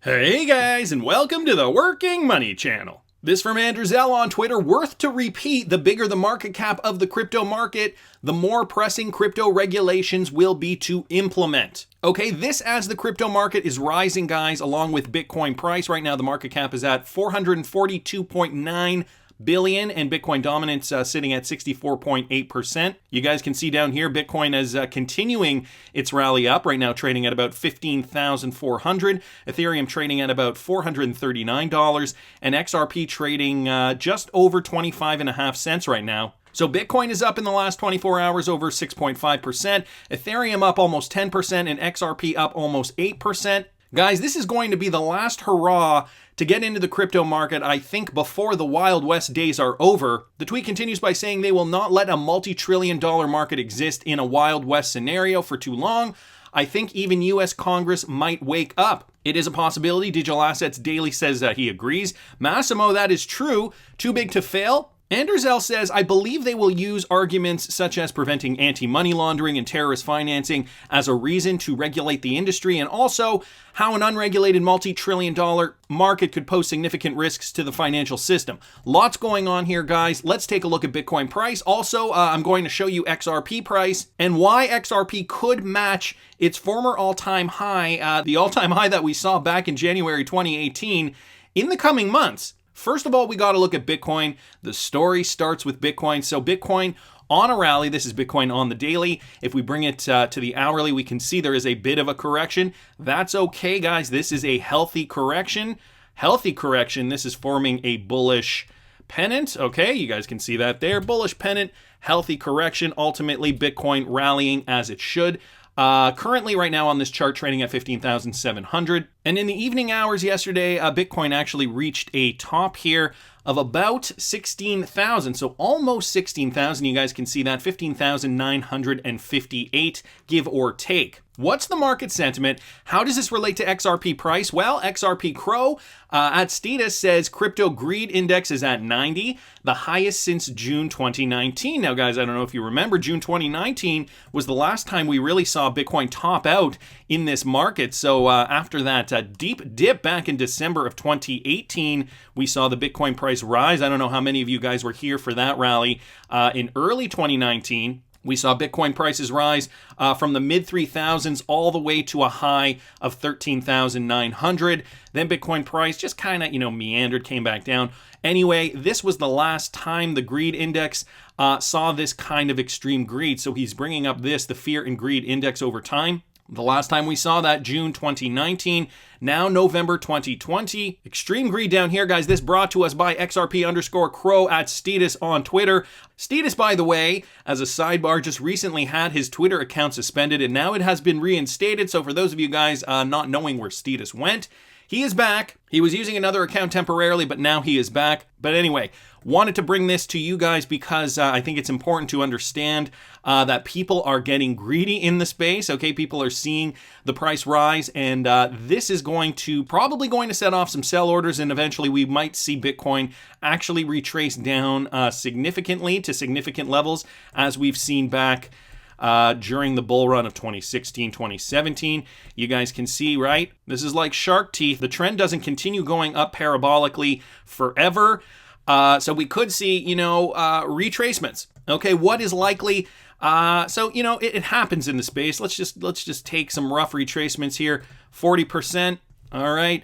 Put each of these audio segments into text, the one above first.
Hey guys, and welcome to the Working Money Channel. This from Andrew Zell on Twitter. Worth to repeat, the bigger the market cap of the crypto market, the more pressing crypto regulations will be to implement. Okay, this as the crypto market is rising, guys, along with Bitcoin price. Right now, the market cap is at 442.9 billion and Bitcoin dominance sitting at 64.8%. You guys can see down here Bitcoin is continuing its rally up, right now trading at about 15,400, Ethereum trading at about $439, and XRP trading just over 25.5 cents right now. So Bitcoin is up in the last 24 hours over 6.5%, Ethereum up almost 10%, and XRP up almost 8%. Guys, this is going to be the last hurrah to get into the crypto market, I think, before the Wild West days are over. The tweet continues by saying they will not let a multi-trillion-dollar market exist in a Wild West scenario for too long. I think even US Congress might wake up. It is a possibility. Digital Assets Daily says that he agrees. Massimo, that is true. Too big to fail? Andrew Zell says, I believe they will use arguments such as preventing anti-money laundering and terrorist financing as a reason to regulate the industry, and also how an unregulated multi-trillion-dollar market could pose significant risks to the financial system. Lots going on here, guys. Let's take a look at Bitcoin price. Also, I'm going to show you XRP price and why XRP could match its former all-time high, the all-time high that we saw back in January 2018, in the coming months. First of all, we got to look at Bitcoin. The story starts with Bitcoin. So Bitcoin on a rally. This is Bitcoin on the daily. If we bring it to the hourly, we can see there is a bit of a correction. That's okay, guys. This is a healthy correction. Healthy correction. This is forming a bullish pennant. Okay, you guys can see that there. Bullish pennant, healthy correction. Ultimately, Bitcoin rallying as it should. Currently right now on this chart trading at 15,700. And in the evening hours yesterday, Bitcoin actually reached a top here of about 16,000. So almost 16,000. You guys can see that 15,958, give or take. What's the market sentiment? How does this relate to XRP price? Well, XRP Crow at Status says crypto greed index is at 90, the highest since June 2019. Now, guys, I don't know if you remember, June 2019 was the last time we really saw Bitcoin top out in this market. So after that deep dip back in December of 2018, we saw the Bitcoin price rise. I don't know how many of you guys were here for that rally in early 2019. We saw Bitcoin prices rise from the mid 3,000s all the way to a high of 13,900. Then Bitcoin price just kind of, meandered, came back down. Anyway, this was the last time the greed index saw this kind of extreme greed. So he's bringing up the fear and greed index over time. The last time we saw that, June 2019, now November 2020. Extreme greed down here, guys. This brought to us by XRP_Crow at Status on Twitter. Status, by the way, as a sidebar, just recently had his Twitter account suspended, and now it has been reinstated. So for those of you guys not knowing where Status went, he is back. He was using another account temporarily, but now he is back. But anyway, wanted to bring this to you guys because I think it's important to understand that people are getting greedy in the space. Okay, people are seeing the price rise, and this is probably going to set off some sell orders, and eventually we might see Bitcoin actually retrace down significantly to significant levels as we've seen back during the bull run of 2016, 2017. You guys can see, right? This is like shark teeth. The trend doesn't continue going up parabolically forever. So we could see, retracements. Okay, what is likely? It happens in the space. Let's just take some rough retracements here. 40%. All right.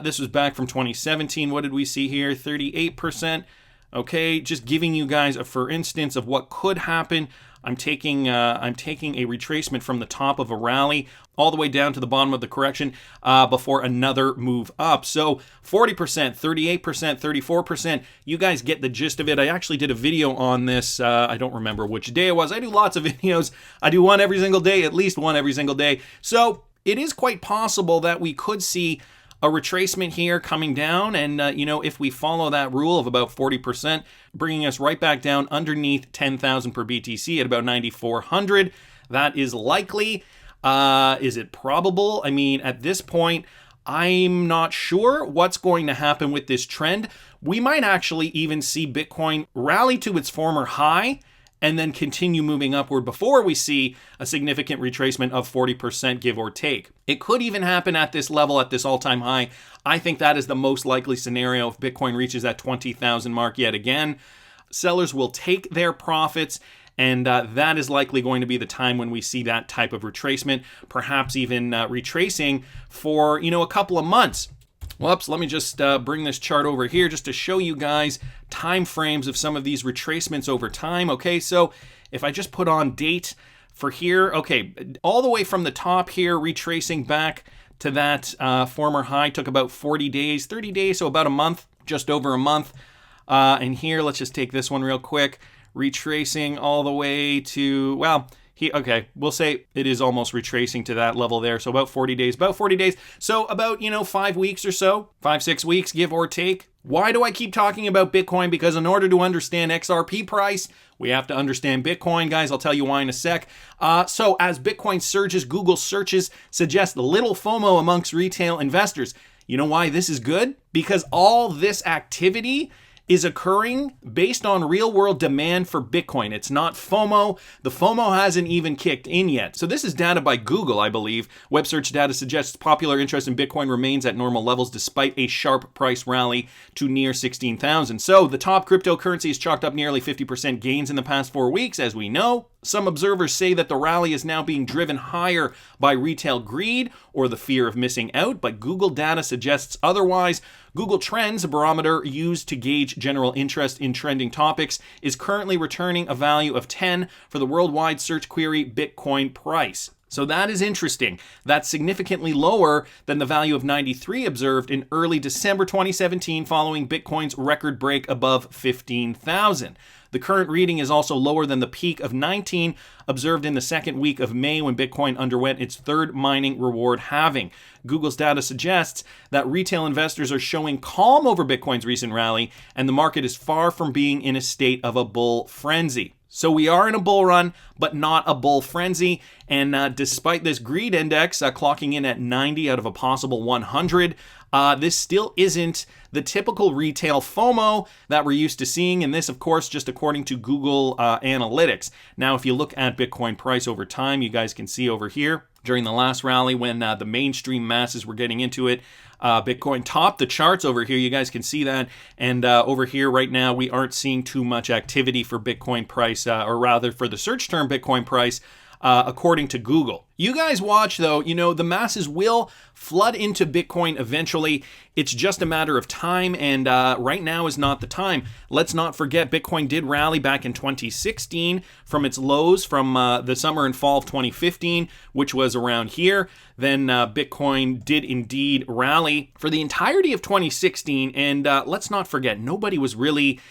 This was back from 2017. What did we see here? 38%. Okay, just giving you guys for instance of what could happen. I'm taking a retracement from the top of a rally all the way down to the bottom of the correction before another move up. So 40%, 38%, 34%. You guys get the gist of it. I actually did a video on this. I don't remember which day it was. I do lots of videos. I do one every single day, at least one every single day. So it is quite possible that we could see a retracement here coming down, and if we follow that rule of about 40%, bringing us right back down underneath 10,000 per BTC at about 9,400. That is likely. Is it probable? I mean, at this point, I'm not sure what's going to happen with this trend. We might actually even see Bitcoin rally to its former high and then continue moving upward before we see a significant retracement of 40%, give or take. It could even happen at this level, at this all-time high. I think that is the most likely scenario if Bitcoin reaches that 20,000 mark yet again. Sellers will take their profits, and that is likely going to be the time when we see that type of retracement, perhaps even retracing for, a couple of months. Whoops, let me just bring this chart over here just to show you guys time frames of some of these retracements over time. Okay, so if I just put on date for here, okay, all the way from the top here, retracing back to that former high took about 40 days, 30 days, so about a month, just over a month. And here, let's just take this one real quick, retracing all the way to, well, okay, we'll say it is almost retracing to that level there. So about 40 days, So about, 5 weeks or so, 5-6 weeks, give or take. Why do I keep talking about Bitcoin? Because in order to understand XRP price, we have to understand Bitcoin, guys. I'll tell you why in a sec. So as Bitcoin surges, Google searches suggest little FOMO amongst retail investors. You know why this is good? Because all this activity is occurring based on real-world demand for Bitcoin. It's not FOMO. The FOMO hasn't even kicked in yet. So this is data by Google, I believe. Web search data suggests popular interest in Bitcoin remains at normal levels despite a sharp price rally to near 16,000. So the top cryptocurrency has chalked up nearly 50% gains in the past 4 weeks, as we know. Some observers say that the rally is now being driven higher by retail greed or the fear of missing out, but Google data suggests otherwise. Google Trends, a barometer used to gauge general interest in trending topics, is currently returning a value of 10 for the worldwide search query Bitcoin price. So that is interesting. That's significantly lower than the value of 93 observed in early December 2017 following Bitcoin's record break above 15,000. The current reading is also lower than the peak of 19 observed in the second week of May when Bitcoin underwent its third mining reward halving. Google's data suggests that retail investors are showing calm over Bitcoin's recent rally, and the market is far from being in a state of a bull frenzy. So we are in a bull run, but not a bull frenzy. And despite this greed index clocking in at 90 out of a possible 100, this still isn't the typical retail FOMO that we're used to seeing. And this, of course, just according to Google Analytics. Now, if you look at Bitcoin price over time, you guys can see over here during the last rally when the mainstream masses were getting into it, Bitcoin topped the charts over here. You guys can see that. And over here right now, we aren't seeing too much activity for Bitcoin price, or rather for the search term Bitcoin price, according to Google. You guys watch, though, the masses will flood into Bitcoin eventually. It's just a matter of time, and right now is not the time. Let's not forget Bitcoin did rally back in 2016 from its lows from the summer and fall of 2015, which was around here. Then Bitcoin did indeed rally for the entirety of 2016, and let's not forget, nobody was really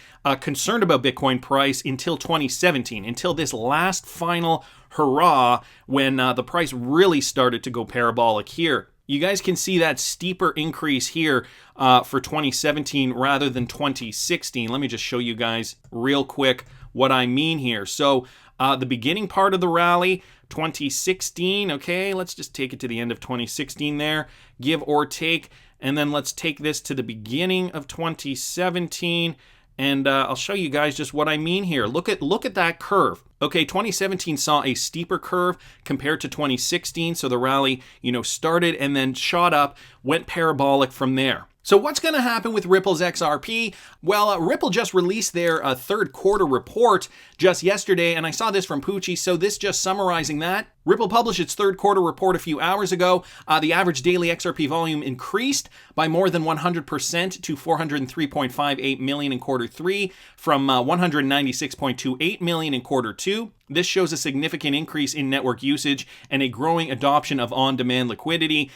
concerned about Bitcoin price until 2017, until this last final hurrah when the price really started to go parabolic here. You guys can see that steeper increase here for 2017 rather than 2016. Let me just show you guys real quick what I mean here. So the beginning part of the rally, 2016, okay, let's just take it to the end of 2016 there, give or take, and then let's take this to the beginning of 2017. And I'll show you guys just what I mean here. Look at that curve. Okay, 2017 saw a steeper curve compared to 2016. So the rally, started and then shot up, went parabolic from there. So what's going to happen with Ripple's XRP? Well, Ripple just released their third quarter report just yesterday, and I saw this from Poochie, so this just summarizing that. Ripple published its third quarter report a few hours ago. The average daily XRP volume increased by more than 100% to 403.58 million in quarter 3 from 196.28 million in quarter 2. This shows a significant increase in network usage and a growing adoption of on-demand liquidity.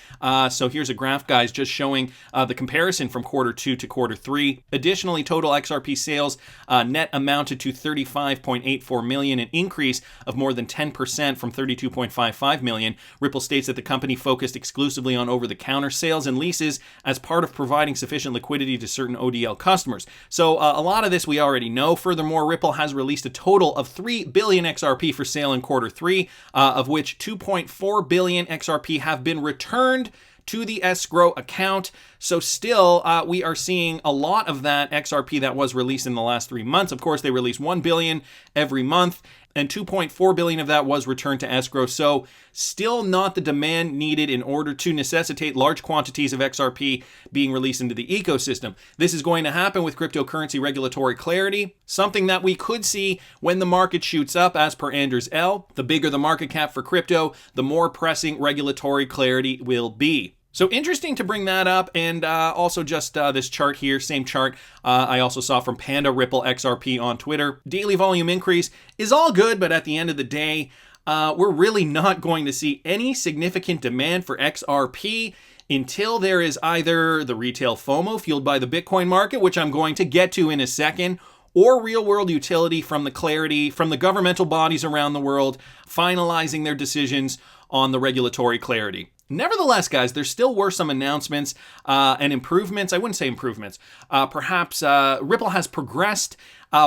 So here's a graph, guys, just showing the comparison from quarter 2 to quarter 3. Additionally, total XRP sales net amounted to 35.84 million, an increase of more than 10% from 32.55 million. Ripple states that the company focused exclusively on over-the-counter sales and leases as part of providing sufficient liquidity to certain ODL customers. So a lot of this we already know. Furthermore, Ripple has released a total of 3 billion XRP for sale in quarter 3, of which 2.4 billion XRP have been returned to the escrow account. So still, we are seeing a lot of that XRP that was released in the last 3 months. Of course, they release 1 billion every month, and 2.4 billion of that was returned to escrow. So still not the demand needed in order to necessitate large quantities of XRP being released into the ecosystem. This is going to happen with cryptocurrency regulatory clarity, something that we could see when the market shoots up, as per Anders L. The bigger the market cap for crypto, the more pressing regulatory clarity will be. So interesting to bring that up, and also just this chart here, same chart I also saw from Panda Ripple XRP on Twitter. Daily volume increase is all good, but at the end of the day, we're really not going to see any significant demand for XRP until there is either the retail FOMO fueled by the Bitcoin market, which I'm going to get to in a second, or real-world utility from the clarity from the governmental bodies around the world finalizing their decisions on the regulatory clarity. Nevertheless, guys, there still were some announcements and improvements. I wouldn't say improvements. Perhaps Ripple has progressed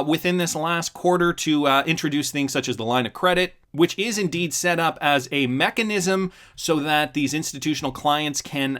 within this last quarter to introduce things such as the line of credit, which is indeed set up as a mechanism so that these institutional clients can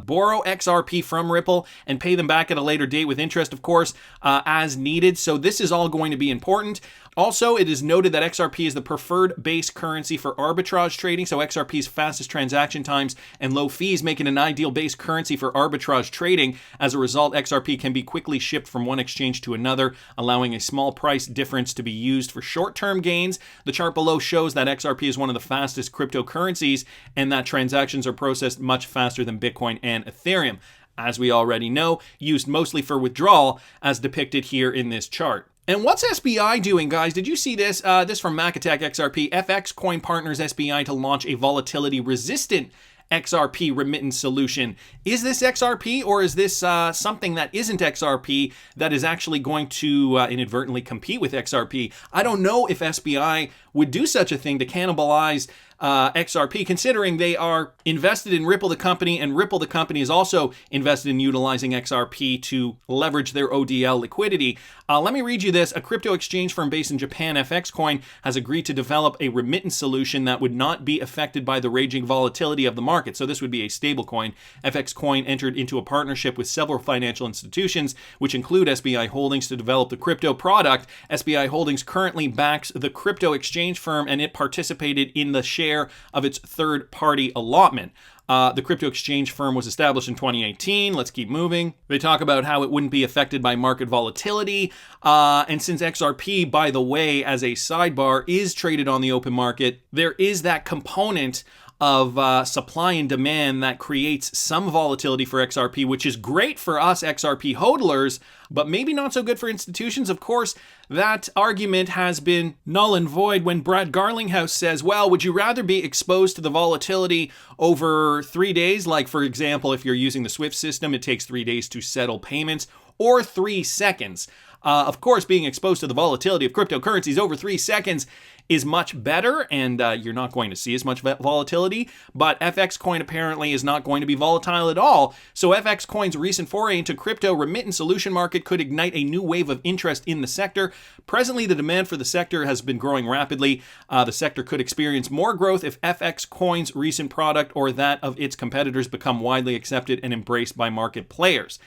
borrow XRP from Ripple and pay them back at a later date with interest, of course, as needed. So this is all going to be important. Also, it is noted that XRP is the preferred base currency for arbitrage trading. So XRP's fastest transaction times and low fees make it an ideal base currency for arbitrage trading. As a result, XRP can be quickly shipped from one exchange to another, allowing a small price difference to be used for short-term gains. The chart below shows that XRP is one of the fastest cryptocurrencies and that transactions are processed much faster than Bitcoin and Ethereum, as we already know, used mostly for withdrawal, as depicted here in this chart. And what's SBI doing, guys? Did you see this? This from MacAttack XRP. FXCoin partners SBI to launch a volatility-resistant XRP remittance solution. Is this XRP, or is this something that isn't XRP that is actually going to inadvertently compete with XRP? I don't know if SBI would do such a thing to cannibalize XRP, considering they are invested in Ripple the company, and Ripple the company is also invested in utilizing XRP to leverage their ODL liquidity. Let me read you this. A crypto exchange firm based in Japan, FXCoin, has agreed to develop a remittance solution that would not be affected by the raging volatility of the market. So this would be a stablecoin. FXCoin entered into a partnership with several financial institutions, which include SBI Holdings, to develop the crypto product. SBI Holdings currently backs the crypto exchange firm, and it participated in the share of its third-party allotment. The crypto exchange firm was established in 2018. Let's keep moving. They talk about how it wouldn't be affected by market volatility. And since XRP, by the way, as a sidebar, is traded on the open market, there is that component of supply and demand that creates some volatility for XRP, which is great for us XRP hodlers, but maybe not so good for institutions. Of course, that argument has been null and void when Brad Garlinghouse says, well, would you rather be exposed to the volatility over 3 days? Like, for example, if you're using the SWIFT system, it takes 3 days to settle payments, or 3 seconds. Of course, being exposed to the volatility of cryptocurrencies over 3 seconds is much better, and you're not going to see as much volatility, but FXCoin apparently is not going to be volatile at all. So FXCoin's recent foray into crypto remittance solution market could ignite a new wave of interest in the sector. Presently, the demand for the sector has been growing rapidly. The sector could experience more growth if FXCoin's recent product or that of its competitors become widely accepted and embraced by market players.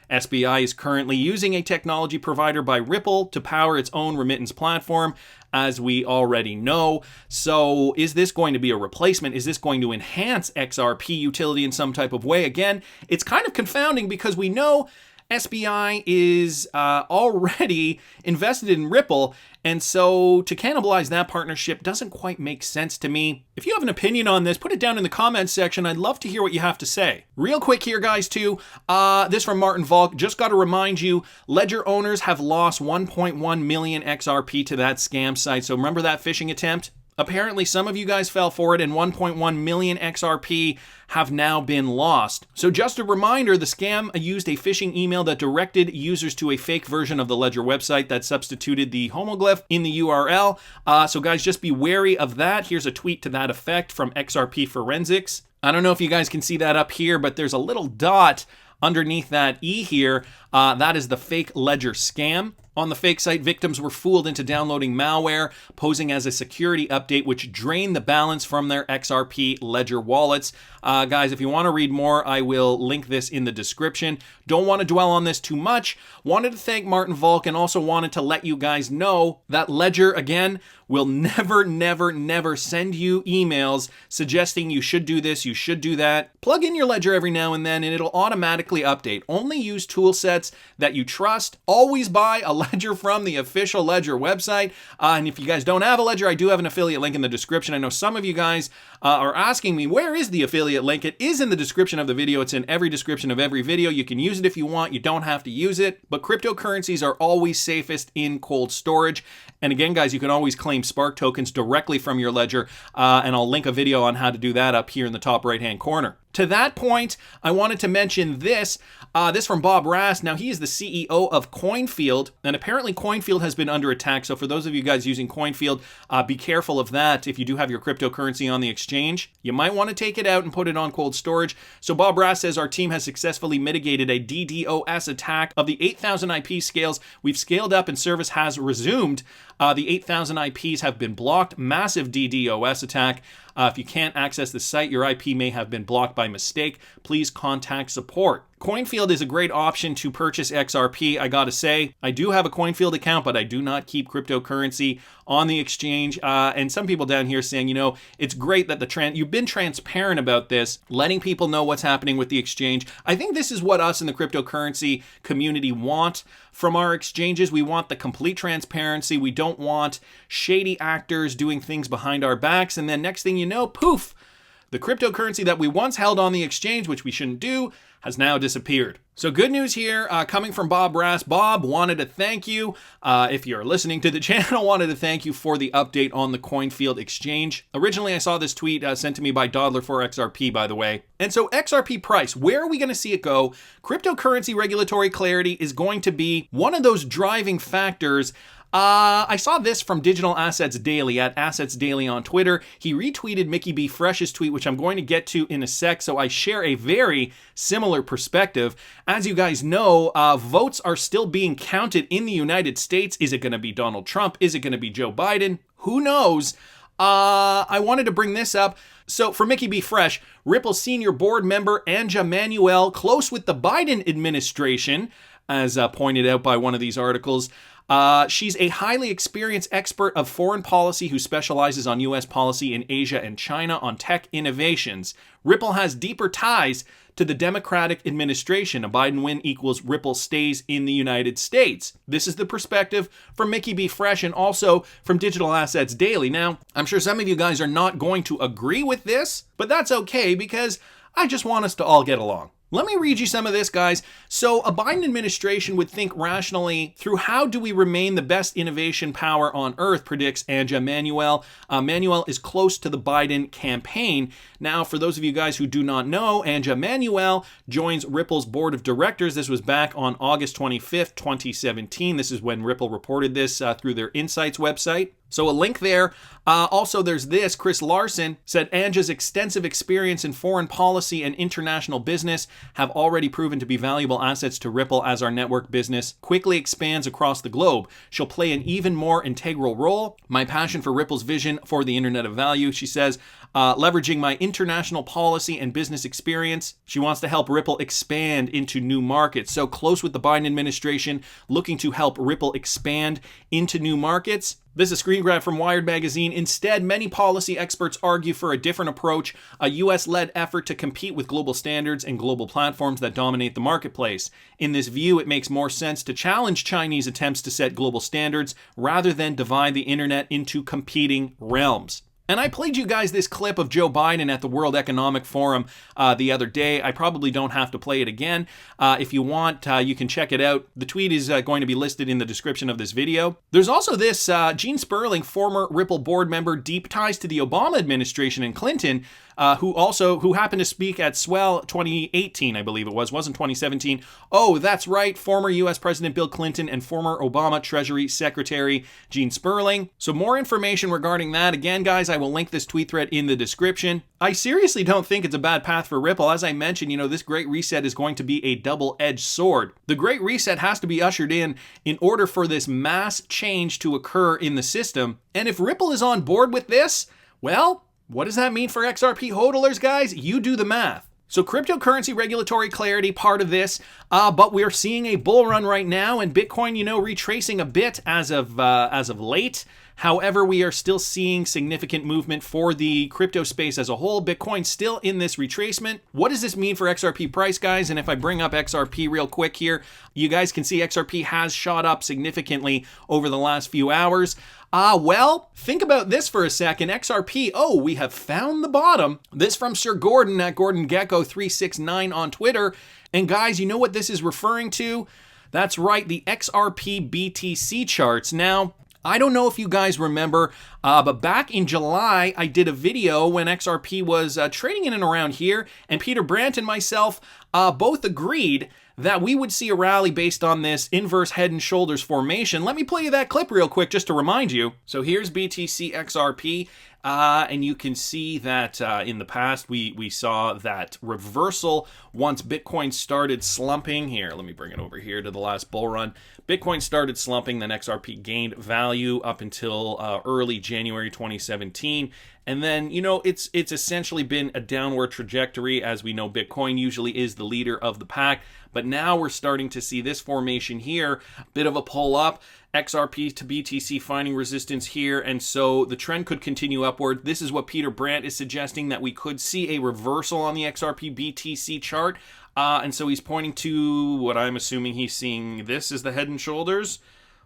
SBI is currently using a technology provider by Ripple to power its own remittance platform, as we already know. So is this going to be a replacement? Is this going to enhance XRP utility in some type of way? Again, it's kind of confounding because we know SBI is already invested in Ripple, and so to cannibalize that partnership doesn't quite make sense to me. If you have an opinion on this, put it down in the comments section. I'd love to hear what you have to say. Real quick here, guys, too. This from Martin Volk. Just got to remind you, Ledger owners have lost 1.1 million XRP to that scam site. So remember that phishing attempt? Apparently, some of you guys fell for it, and 1.1 million XRP have now been lost. So just a reminder, the scam used a phishing email that directed users to a fake version of the Ledger website that substituted the homoglyph in the URL. So guys, just be wary of that. Here's a tweet to that effect from XRP Forensics. I don't know if you guys can see that up here, but there's a little dot underneath that E here, that is the fake ledger scam. On the fake site, victims were fooled into downloading malware, posing as a security update, which drained the balance from their XRP ledger wallets. Guys, if you want to read more, I will link this in the description. Don't want to dwell on this too much. Wanted to thank Martin Volk and also wanted to let you guys know that Ledger, again, will never send you emails suggesting you should do this, you should do that. Plug in your Ledger every now and then and it'll automatically update. Only use tool sets that you trust. Always buy a Ledger from the official Ledger website. And if you guys don't have a Ledger, I do have an affiliate link in the description. I know some of you guys are asking me, where is the affiliate link? It is in the description of the video. It's in every description of every video. You can use it if you want. You don't have to use it. But cryptocurrencies are always safest in cold storage. And again, guys, you can always claim Spark tokens directly from your Ledger. And I'll link a video on how to do that up here in the top right-hand corner. To that point, I wanted to mention this. This from Bob Rast. Now, he is the CEO of CoinField, and apparently CoinField has been under attack. So for those of you guys using CoinField, be careful of that. If you do have your cryptocurrency on the exchange, you might want to take it out and put it on cold storage. So Bob Rast says, our team has successfully mitigated a DDoS attack of the 8,000 IP scales. We've scaled up and service has resumed. The 8,000 IPs have been blocked. Massive DDoS attack. If you can't access the site, your IP may have been blocked by mistake. Please contact support. CoinField is a great option to purchase XRP. I gotta say, I do have a CoinField account, but I do not keep cryptocurrency on the exchange. And some people down here saying, you know, it's great that you've been transparent about this, letting people know what's happening with the exchange. I think this is what us in the cryptocurrency community want from our exchanges. We want the complete transparency. We don't want shady actors doing things behind our backs. And then next thing you know, poof, the cryptocurrency that we once held on the exchange, which we shouldn't do, has now disappeared. So good news here coming from Bob Rast. Bob, wanted to thank you. If you're listening to the channel, wanted to thank you for the update on the CoinField exchange. Originally, I saw this tweet sent to me by Dodler for XRP, by the way. And so XRP price, where are we going to see it go? Cryptocurrency regulatory clarity is going to be one of those driving factors. I saw this from Digital Assets Daily at Assets Daily on Twitter. He retweeted Mickey B. Fresh's tweet, which I'm going to get to in a sec, so I share a very similar perspective. As you guys know, votes are still being counted in the United States. Is it going to be Donald Trump? Is it going to be Joe Biden? Who knows? I wanted to bring this up. So for Mickey B. Fresh, Ripple senior board member Anja Manuel, close with the Biden administration, as pointed out by one of these articles. She's a highly experienced expert of foreign policy who specializes on U.S. policy in Asia and China on tech innovations. Ripple has deeper ties to the Democratic administration. A Biden win equals Ripple stays in the United States. This is the perspective from Mickey B. Fresh and also from Digital Assets Daily. Now, I'm sure some of you guys are not going to agree with this, but that's okay because I just want us to all get along. Let me read you some of this, guys. So a Biden administration would think rationally through how do we remain the best innovation power on earth, predicts Anja Manuel. Manuel is close to the Biden campaign. Now, for those of you guys who do not know, Anja Manuel joins Ripple's board of directors. This was back on August 25th, 2017. This is when Ripple reported this through their Insights website. So a link there. Also, there's this. Chris Larson said Anja's extensive experience in foreign policy and international business have already proven to be valuable assets to Ripple as our network business quickly expands across the globe. She'll play an even more integral role. My passion for Ripple's vision for the Internet of Value, she says, leveraging my international policy and business experience. She wants to help Ripple expand into new markets. So close with the Biden administration, looking to help Ripple expand into new markets. This is a screen grab from Wired magazine. Instead, many policy experts argue for a different approach, a US-led effort to compete with global standards and global platforms that dominate the marketplace. In this view, it makes more sense to challenge Chinese attempts to set global standards rather than divide the internet into competing realms. And I played you guys this clip of Joe Biden at the World Economic Forum the other day. I probably don't have to play it again. If you want, you can check it out. The tweet is going to be listed in the description of this video. There's also this Gene Sperling, former Ripple board member, deep ties to the Obama administration and Clinton, who happened to speak at Swell 2018, I believe it was, wasn't 2017. Oh, that's right, former US President Bill Clinton and former Obama Treasury Secretary Gene Sperling. So more information regarding that. Again, guys, I I will link this tweet thread in the description. I seriously don't think it's a bad path for Ripple. As I mentioned, this Great Reset is going to be a double-edged sword. The Great Reset has to be ushered in order for this mass change to occur in the system. And if Ripple is on board with this, well, what does that mean for XRP hodlers, guys? You do the math. So cryptocurrency regulatory clarity, part of this, but we're seeing a bull run right now, and Bitcoin, retracing a bit as of late. However, we are still seeing significant movement for the crypto space as a whole. Bitcoin still in this retracement. What does this mean for XRP price, guys? And if I bring up XRP real quick here, you guys can see XRP has shot up significantly over the last few hours. Well, think about this for a second. XRP, we have found the bottom. This from Sir Gordon at GordonGecko369 on Twitter. And guys, you know what this is referring to? That's right, the XRP BTC charts. Now, I don't know if you guys remember, but back in July, I did a video when XRP was trading in and around here, and Peter Brandt and myself both agreed that we would see a rally based on this inverse head and shoulders formation. Let me play you that clip real quick just to remind you. So here's BTC XRP, and you can see that in the past we saw that reversal once Bitcoin started slumping. Here, let me bring it over here to the last bull run. Bitcoin started slumping, then XRP gained value up until early January 2017. And then, it's essentially been a downward trajectory. As we know, Bitcoin usually is the leader of the pack. But now we're starting to see this formation here, bit of a pull up, XRP to BTC finding resistance here. And so the trend could continue upward. This is what Peter Brandt is suggesting, that we could see a reversal on the XRP BTC chart. And so he's pointing to what I'm assuming he's seeing. This is the head and shoulders,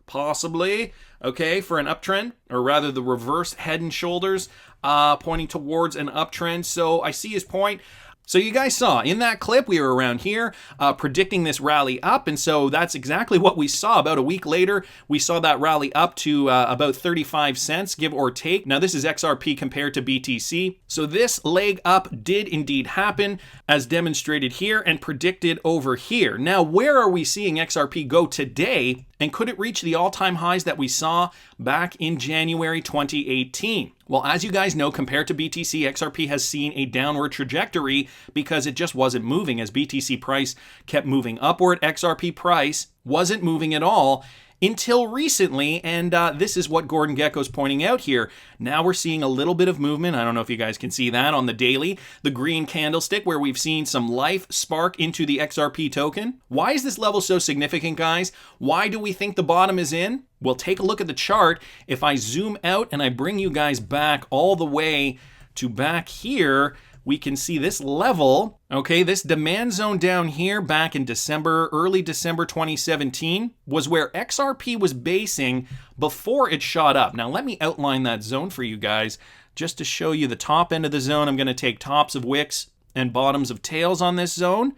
possibly, okay, for an uptrend, or rather the reverse head and shoulders, pointing towards an uptrend. So I see his point. So you guys saw in that clip, we were around here predicting this rally up. And so that's exactly what we saw. About a week later, we saw that rally up to about 35 cents, give or take. Now, this is XRP compared to BTC. So this leg up did indeed happen, as demonstrated here and predicted over here. Now, where are we seeing XRP go today? And could it reach the all-time highs that we saw back in January 2018? Well, as you guys know, compared to BTC, XRP has seen a downward trajectory because it just wasn't moving. As BTC price kept moving upward, XRP price wasn't moving at all until recently, and this is what Gordon Gecko's pointing out here. Now we're seeing a little bit of movement. I don't know if you guys can see that on the daily. The green candlestick where we've seen some life spark into the XRP token. Why is this level so significant, guys? Why do we think the bottom is in? Well, take a look at the chart. If I zoom out and I bring you guys back all the way to back here, we can see this level, okay, this demand zone down here back in early December 2017 was where XRP was basing before it shot up. Now, let me outline that zone for you guys just to show you the top end of the zone. I'm going to take tops of wicks and bottoms of tails on this zone.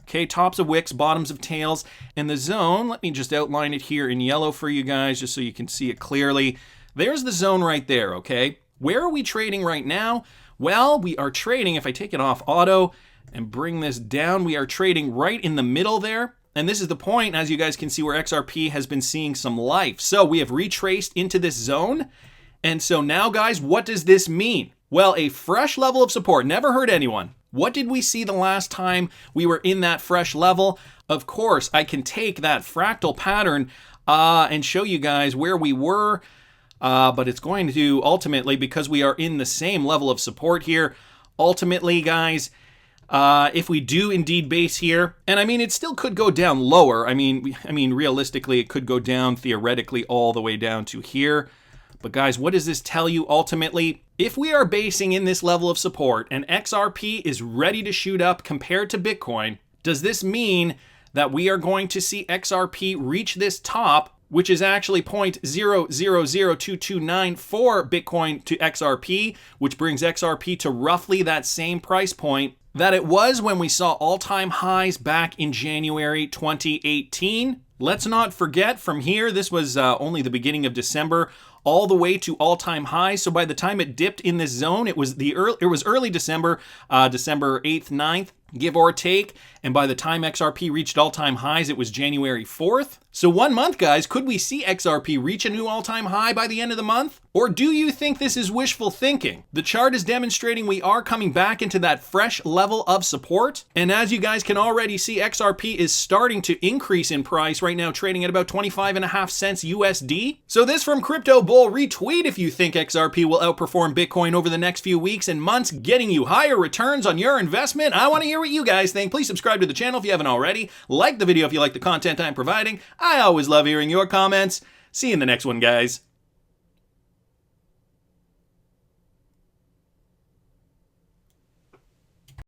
Okay, tops of wicks, bottoms of tails. And the zone, let me just outline it here in yellow for you guys just so you can see it clearly. There's the zone right there, okay? Where are we trading right now? Well, we are trading, if I take it off auto and bring this down, we are trading right in the middle there. And this is the point, as you guys can see, where XRP has been seeing some life. So we have retraced into this zone. And so now, guys, what does this mean? Well, a fresh level of support. Never hurt anyone. What did we see the last time we were in that fresh level? Of course, I can take that fractal pattern and show you guys where we were. But it's going to ultimately, because we are in the same level of support here, ultimately, guys, if we do indeed base here, and I mean, it still could go down lower. I mean, realistically, it could go down theoretically all the way down to here. But guys, what does this tell you ultimately? If we are basing in this level of support and XRP is ready to shoot up compared to Bitcoin, does this mean that we are going to see XRP reach this top, which is actually 0.000229 for Bitcoin to XRP, which brings XRP to roughly that same price point that it was when we saw all-time highs back in January 2018. Let's not forget from here, this was only the beginning of December. all the way to all-time highs. So by the time it dipped in this zone, it was early December, December 8th, 9th, give or take. And by the time XRP reached all-time highs, it was January 4th. So 1 month, guys, could we see XRP reach a new all-time high by the end of the month? Or do you think this is wishful thinking? The chart is demonstrating we are coming back into that fresh level of support. And as you guys can already see, XRP is starting to increase in price right now, trading at about 25.5 cents USD. So this from Crypto Bull, retweet if you think XRP will outperform Bitcoin over the next few weeks and months, getting you higher returns on your investment. I want to hear what you guys think. Please subscribe to the channel if you haven't already. Like the video if you like the content I'm providing. I always love hearing your comments. See you in the next one, guys.